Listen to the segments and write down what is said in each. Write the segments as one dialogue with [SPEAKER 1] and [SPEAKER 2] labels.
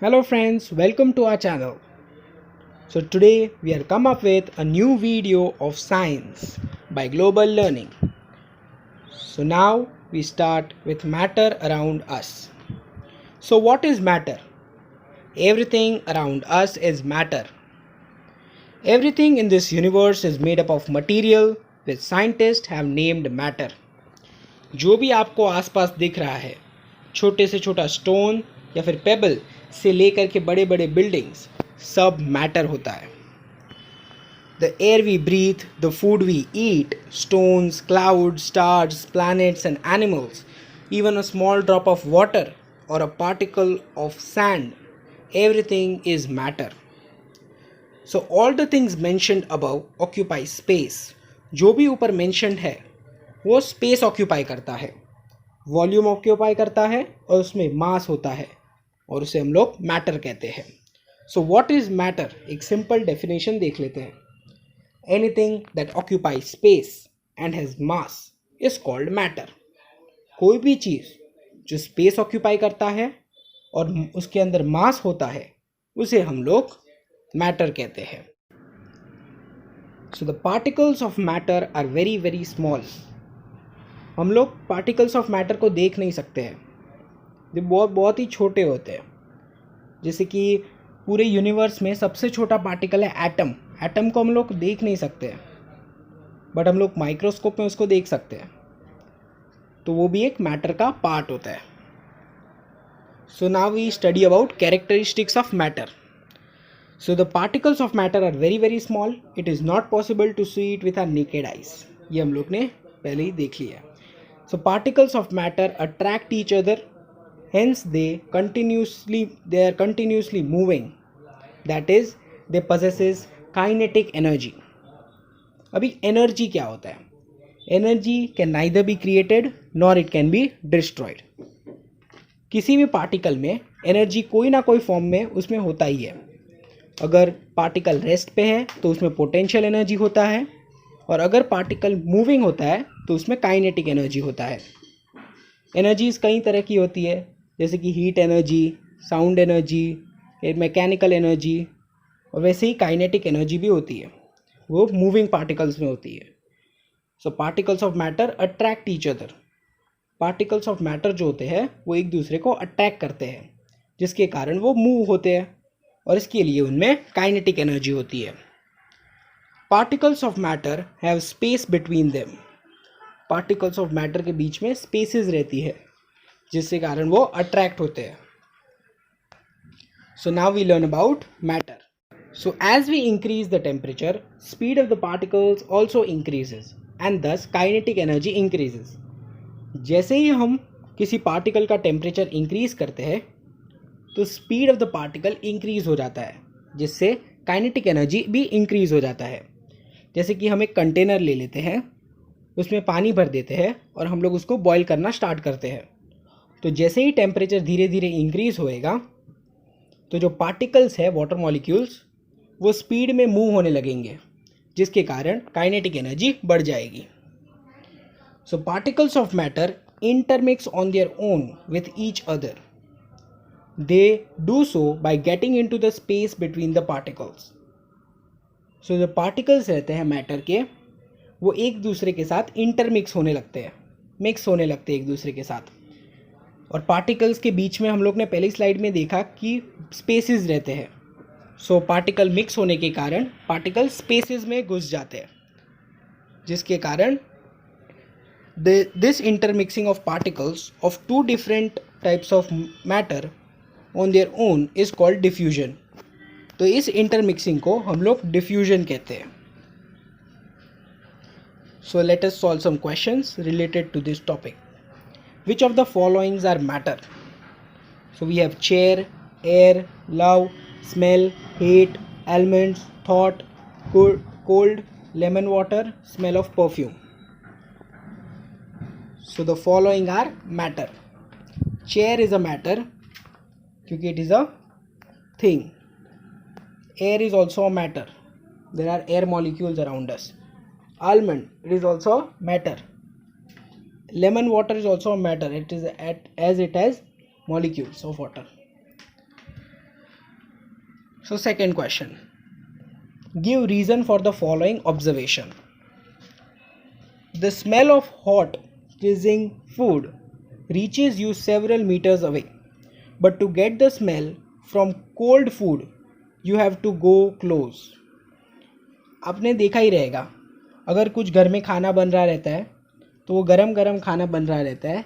[SPEAKER 1] Hello friends, welcome to our channel. So today we are come up with a new video of science by Global Learning. So now we start with matter around us. So what is matter? Everything around us is matter. Everything in this universe is made up of material which scientists have named matter. जो भी आपको आसपास दिख रहा है, छोटे से छोटा स्टोन या फिर पेबल से लेकर के बड़े बड़े बिल्डिंग्स, सब मैटर होता है. The air we breathe, the food we eat, stones, clouds, stars, planets and animals, even a small drop of water or a particle of sand, everything is matter. So all the things mentioned above occupy space. जो भी ऊपर mentioned है वो space occupy करता है, volume occupy करता है और उसमें मास होता है और उसे हम लोग मैटर कहते हैं. So what is matter? एक सिंपल डेफिनेशन देख लेते हैं. Anything that occupy space and has mass is called matter. कोई भी चीज़ जो स्पेस ऑक्यूपाई करता है और उसके अंदर मास होता है उसे हम लोग मैटर कहते हैं. So the particles of matter are very very small. हम लोग पार्टिकल्स ऑफ मैटर को देख नहीं सकते हैं, ये बहुत ही छोटे होते हैं. जैसे कि पूरे यूनिवर्स में सबसे छोटा पार्टिकल है एटम. एटम को हम लोग देख नहीं सकते हैं, बट हम लोग माइक्रोस्कोप में उसको देख सकते हैं, तो वो भी एक मैटर का पार्ट होता है. So now we study about characteristics of matter. So the particles of matter are very very small. It is not possible to see it with our naked eyes. ये हम लोग ने पहले ही देख लिया है. So particles of matter attract each other, hence they are continuously moving. That is, they possesses kinetic energy. अभी energy क्या होता है? Energy can neither be created nor it can be destroyed. किसी भी पार्टिकल में एनर्जी कोई ना कोई फॉर्म में उसमें होता ही है. अगर पार्टिकल रेस्ट पे है तो उसमें पोटेंशियल एनर्जी होता है, और अगर पार्टिकल मूविंग होता है तो उसमें काइनेटिक एनर्जी होता है. एनर्जीज कई तरह की होती है, जैसे कि heat energy, sound energy, mechanical energy, और वैसे ही काइनेटिक एनर्जी भी होती है, वो मूविंग पार्टिकल्स में होती है. So particles of matter attract each other. Particles of matter जो होते हैं वो एक दूसरे को अट्रैक्ट करते हैं, जिसके कारण वो मूव होते हैं, और इसके लिए उनमें काइनेटिक एनर्जी होती है. Particles of matter have space between them. Particles of matter के बीच में स्पेसेस रहती है, जिसके कारण वो अट्रैक्ट होते हैं. So now we learn about matter. So as we increase the temperature, speed of the particles also increases and thus kinetic energy increases. जैसे ही हम किसी पार्टिकल का टेम्परेचर इंक्रीज करते हैं तो speed of the particle increase हो जाता है, जिससे काइनेटिक एनर्जी भी इंक्रीज हो जाता है. जैसे कि हम एक कंटेनर ले लेते हैं, उसमें पानी भर देते हैं और हम लोग उसको बॉईल करना स्टार्ट करते हैं. तो जैसे ही टेम्परेचर धीरे धीरे इंक्रीज़ होएगा तो जो पार्टिकल्स है, वाटर मॉलिक्यूल्स, वो स्पीड में मूव होने लगेंगे, जिसके कारण काइनेटिक एनर्जी बढ़ जाएगी. So particles of matter intermix on their own with each other. They do so by getting into the space between the particles. So जो पार्टिकल्स रहते हैं मैटर के, वो एक दूसरे के साथ इंटरमिक्स होने लगते हैं, मिक्स होने लगते हैं एक दूसरे के साथ. और पार्टिकल्स के बीच में हम लोग ने पहली स्लाइड में देखा कि स्पेसेस रहते हैं. सो पार्टिकल मिक्स होने के कारण पार्टिकल स्पेसेस में घुस जाते हैं, जिसके कारण this intermixing of particles of two different types of matter on their own is called diffusion. तो इस इंटरमिक्सिंग को हम लोग डिफ्यूजन कहते हैं. So let us solve some questions related to this topic. Which of the followings are matter? So we have chair, air, love, smell, hate, elements, thought, cold, lemon water, smell of perfume. So the following are matter. Chair is a matter क्योंकि it is a thing. Air is also a matter. There are air molecules around us. Almond, it is also matter. Lemon water is also a matter. It is as it has molecules of water. So second question, give reason for the following observation. The smell of hot sizzling food reaches you several meters away, but to get the smell from cold food you have to go close. आपने देखा ही रहेगा, अगर कुछ घर में खाना बन रहा रहता है तो वो गरम गरम खाना बन रहा रहता है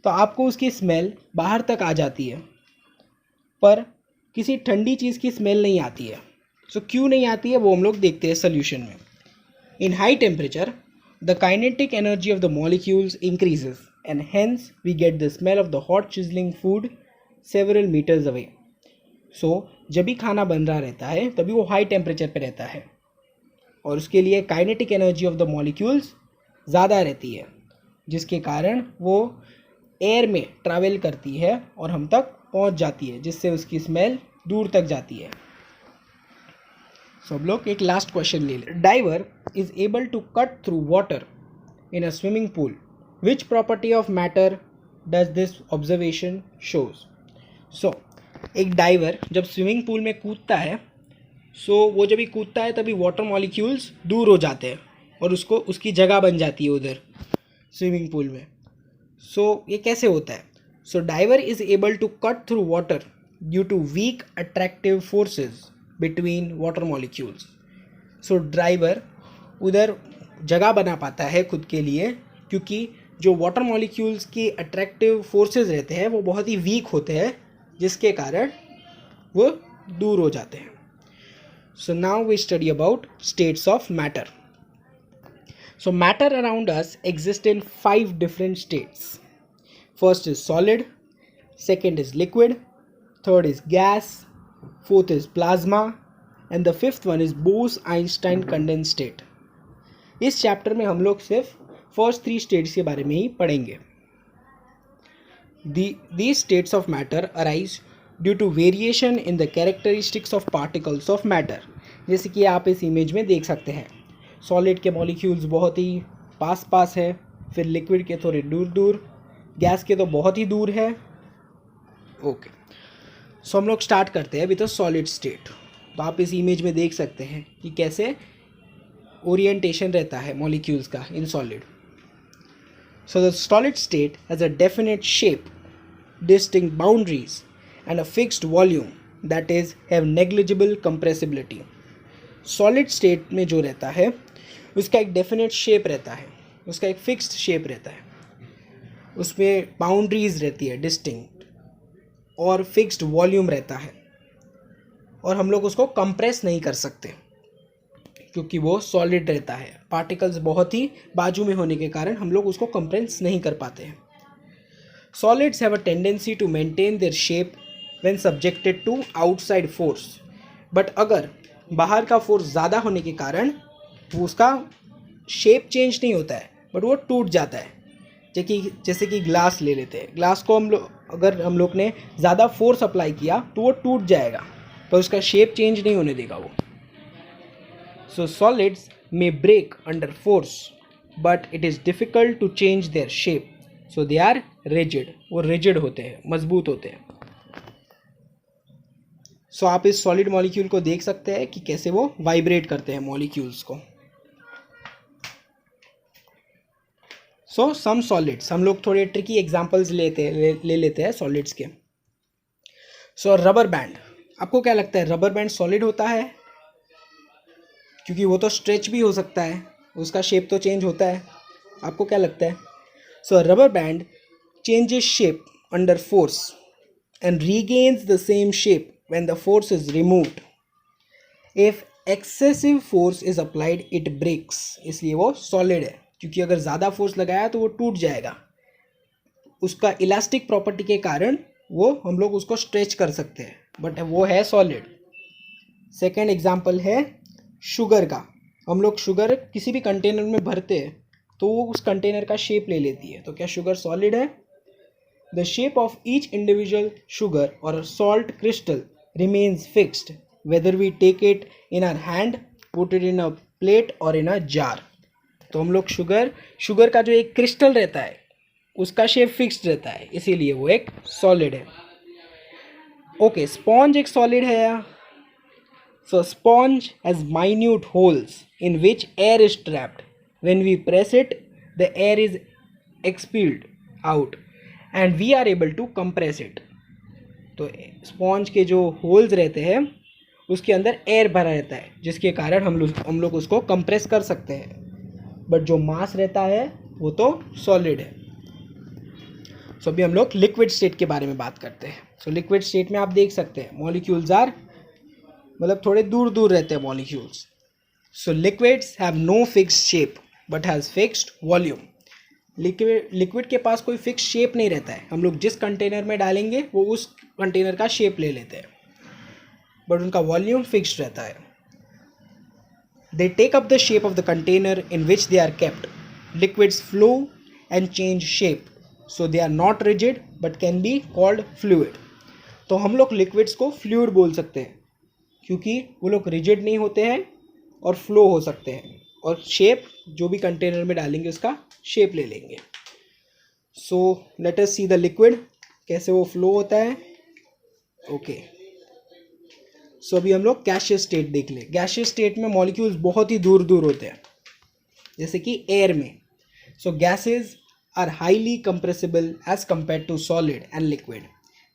[SPEAKER 1] तो आपको उसकी स्मेल बाहर तक आ जाती है, पर किसी ठंडी चीज़ की स्मेल नहीं आती है. सो क्यों नहीं आती है वो हम लोग देखते हैं सोल्यूशन में. इन high temperature the kinetic energy of the molecules increases and hence we get the smell of the hot sizzling food several meters away. So जब भी खाना बन रहा रहता है तभी वो हाई टेम्परेचर पे रहता है और उसके लिए kinetic energy of the molecules ज़्यादा रहती है, जिसके कारण वो एयर में ट्रैवल करती है और हम तक पहुंच जाती है, जिससे उसकी स्मेल दूर तक जाती है. सब लोग एक लास्ट क्वेश्चन ले लें. Diver is able to cut through water in a swimming pool. Which property of matter does this observation shows. So एक डाइवर जब स्विमिंग पूल में कूदता है, वो जब भी कूदता है तभी वाटर मॉलिक्यूल्स दूर हो जाते हैं और उसको उसकी जगह बन जाती है उधर स्विमिंग पूल में. ये कैसे होता है. Diver is able to cut through water due to weak attractive forces between water molecules. Driver उधर जगह बना पाता है खुद के लिए क्योंकि जो वाटर मॉलिक्यूल्स की अट्रैक्टिव फोर्सेस रहते हैं वो बहुत ही वीक होते हैं, जिसके कारण वो दूर हो जाते हैं. Now we study about states of matter. Matter around us exist in 5 different states. First is solid, second is liquid, third is gas, fourth is plasma and the fifth one is Bose-Einstein condensed state. इस chapter में हम लोग सिर्फ first 3 states के बारे में ही पढ़ेंगे. These states of matter arise due to variation in the characteristics of particles of matter. जैसे कि आप इस इमेज में देख सकते हैं, सॉलिड के मॉलिक्यूल्स बहुत ही पास पास है, फिर लिक्विड के थोड़े दूर दूर, गैस के तो बहुत ही दूर है. ओके, हम लोग स्टार्ट करते हैं विद अ सॉलिड स्टेट. तो आप इस इमेज में देख सकते हैं कि कैसे ओरिएंटेशन रहता है मॉलिक्यूल्स का in solid. The solid state has a definite shape, distinct boundaries and a fixed volume that is have negligible compressibility. Solid state में जो रहता है उसका एक डेफिनेट शेप रहता है, उसका एक फिक्स्ड शेप रहता है, उसमें बाउंड्रीज रहती है डिस्टिंक्ट और फिक्स्ड वॉल्यूम रहता है, और हम लोग उसको कंप्रेस नहीं कर सकते क्योंकि वो सॉलिड रहता है. पार्टिकल्स बहुत ही बाजू में होने के कारण हम लोग उसको कंप्रेस नहीं कर पाते हैं. Solids have a tendency to maintain their shape when subjected to outside force. But अगर बाहर का फोर्स ज़्यादा होने के कारण वो उसका शेप चेंज नहीं होता है, बट वो टूट जाता है. जैसे कि ग्लास ले लेते हैं. ग्लास को अगर हम लोग ने ज़्यादा फोर्स अप्लाई किया तो वो टूट जाएगा, पर उसका शेप चेंज नहीं होने देगा वो. Solids may break under force but it is difficult to change their shape. They are rigid. वो रिजिड होते हैं, मजबूत होते हैं. आप इस सॉलिड मॉलिक्यूल को देख सकते हैं कि कैसे वो वाइब्रेट करते हैं मॉलिक्यूल्स को. सम सॉलिड्स, हम लोग थोड़े ट्रिकी एग्जांपल्स ले लेते हैं सॉलिड्स के. Rubber band. आपको क्या लगता है रबर बैंड सॉलिड होता है? क्योंकि वो तो स्ट्रेच भी हो सकता है, उसका शेप तो चेंज होता है. आपको क्या लगता है? Rubber band changes shape under force and regains the same shape when the force is removed. If excessive force is applied, it breaks. इसलिए वो solid है, क्योंकि अगर ज़्यादा फोर्स लगाया तो वो टूट जाएगा. उसका इलास्टिक प्रॉपर्टी के कारण वो हम लोग उसको स्ट्रेच कर सकते हैं, बट वो है सॉलिड. सेकेंड एग्जाम्पल है शुगर का. हम लोग शुगर किसी भी कंटेनर में भरते हैं तो वो उस कंटेनर का शेप ले लेती है. तो क्या शुगर सॉलिड है? The shape of each individual sugar और salt crystal remains fixed whether we take it in our hand, put it in a plate or in a jar. तो हम लोग शुगर का जो एक क्रिस्टल रहता है उसका शेप फिक्स्ड रहता है, इसीलिए वो एक सॉलिड है. ओके, स्पॉन्ज एक सॉलिड है या? So a sponge has minute holes in which air is trapped. When we press it, the air is expelled out and we are able to compress it. तो sponge के जो holes रहते हैं उसके अंदर एयर भरा रहता है, जिसके कारण हम लोग उसको कंप्रेस कर सकते हैं, बट जो मास रहता है वो तो सॉलिड है. सो अभी हम लोग लिक्विड स्टेट के बारे में बात करते हैं. सो लिक्विड स्टेट में आप देख सकते हैं मॉलिक्यूल्स आर मतलब थोड़े दूर दूर रहते हैं molecules. So liquids have no fixed shape but has fixed volume. Liquid के पास कोई फिक्स शेप नहीं रहता है. हम लोग जिस कंटेनर में डालेंगे वो उस कंटेनर का शेप ले लेते हैं, बट उनका वॉल्यूम फिक्स्ड रहता है. They take up the shape of the container in which they are kept. Liquids flow and change shape, so they are not rigid but can be called fluid. तो हम लोग liquids को fluid बोल सकते हैं क्योंकि वो लोग रिजिड नहीं होते हैं और फ्लो हो सकते हैं, और शेप जो भी कंटेनर में डालेंगे उसका शेप ले लेंगे. So let us see the liquid कैसे वो फ्लो होता है. ओके, सो अभी हम लोग गैसियस स्टेट देख लें. गैसियस स्टेट में मॉलिक्यूल्स बहुत ही दूर दूर होते हैं, जैसे कि एयर में. So gases are highly compressible as compared to solid and liquid.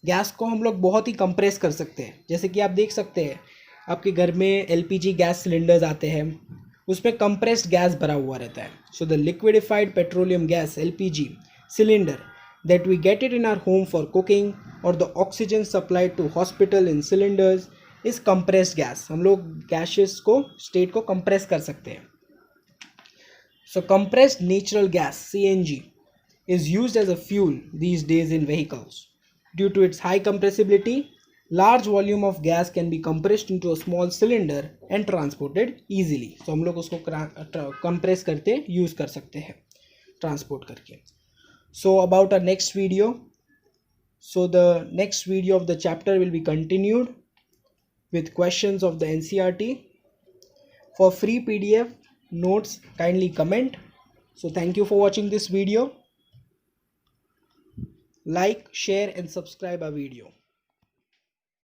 [SPEAKER 1] Gas को हम लोग बहुत ही कंप्रेस कर सकते हैं. जैसे कि आप देख सकते हैं आपके घर में एलपीजी गैस सिलेंडर्स आते हैं, उसमें कंप्रेस्ड गैस भरा हुआ रहता है. So the liquefied petroleum gas LPG cylinder that we get it in our home for cooking or the oxygen supplied to hospital in cylinders is compressed gas. हम लोग gaseous को state को compress कर सकते हैं. So compressed natural gas CNG is used as a fuel these days in vehicles. Due to its high compressibility, large volume of gas can be compressed into a small cylinder and transported easily. So हम लोग उसको compress करते use कर सकते हैं transport करके. So about our next video, so the next video of the chapter will be continued with questions of the NCERT. For free PDF notes, kindly comment. So thank you for watching this video. Like, share and subscribe our video.